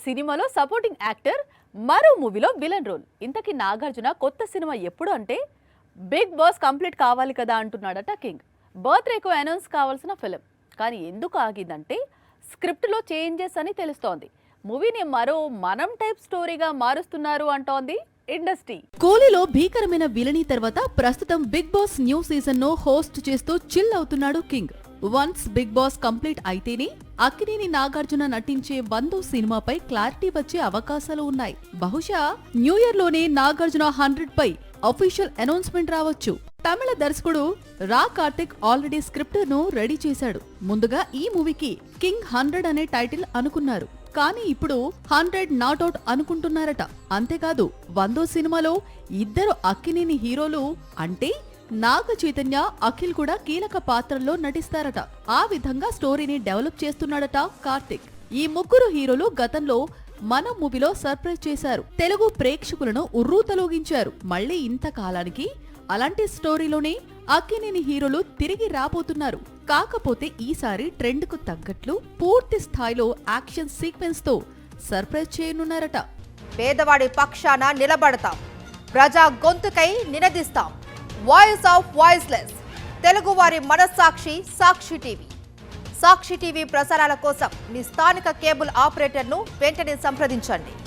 సినిమాలో supporting actor, మరో మూవీలో విలన్ రోల్. ఇంతకీ నాగార్జున కొత్త సినిమా ఎప్పుడు అంటే బిగ్ బాస్ కంప్లీట్ కావాలి కదా అంటున్నాడట కింగ్. బర్త్డేకు అనౌన్స్ కావాల్సిన ఫిలిం. కానీ ఎందుకు ఆగిందంటే స్క్రిప్ట్లో చేంజెస్ అని తెలుస్తోంది. మూవీని మరో మనం టైప్ స్టోరీగా మారుస్తున్నారు అంటోంది ఇండస్ట్రీ. కూలీలో భీకరమైన విలనీ తర్వాత ప్రస్తుతం బిగ్ బాస్ న్యూ సీజన్ ను హోస్ట్ చేస్తూ చిల్ అవుతున్నాడు king. Once Bigg Boss complete అయితేనే అక్కినేని నాగార్జున నటించే 100 సినిమాపై క్లారిటీ వచ్చే అవకాశాలు ఉన్నాయి. బహుశా న్యూ ఇయర్ లోనే నాగార్జున 100 పై అఫీషియల్ అనౌన్స్మెంట్ రావచ్చు. తమిళ దర్శకుడు రా కార్తిక్ ఆల్రెడీ స్క్రిప్ట్ ను రెడీ చేశాడు. ముందుగా ఈ మూవీకి కింగ్ 100 అనే టైటిల్ అనుకున్నారు. కానీ ఇప్పుడు 100 నాట్ అవుట్ అనుకుంటున్నారట. అంతేకాదు 100 సినిమాలో ఇద్దరు అక్కినేని హీరోలు అంటే నాగ చైతన్య, అఖిల్ కూడా కీలక పాత్రల్లో నటిస్తారట. ఆ విధంగా స్టోరీని డెవలప్ చేస్తున్నాడట కార్తిక్. ఈ ముగ్గురు హీరోలు గతంలో మన మూవీలో సర్ప్రైజ్ చేశారు. తెలుగు ప్రేక్షకులను ఉర్రూతలూగించారు. మళ్లీ ఇంతకాలానికి అలాంటి స్టోరీలోనే అక్కినేని హీరోలు తిరిగి రాబోతున్నారు. కాకపోతే ఈసారి ట్రెండ్ కు తగ్గట్లు పూర్తి స్థాయిలో యాక్షన్ సీక్వెన్స్ తో సర్ప్రైజ్ చేయనున్నారట. పేదవాడి పక్షాన నిలబడతాం, ప్రజా గొంతుకై నినదిస్తాం. వాయిస్ ఆఫ్ వాయిస్లెస్, తెలుగువారి మనస్సాక్షి సాక్షి టీవీ. సాక్షి టీవీ ప్రసారాల కోసం మీ స్థానిక కేబుల్ ఆపరేటర్ను వెంటనే సంప్రదించండి.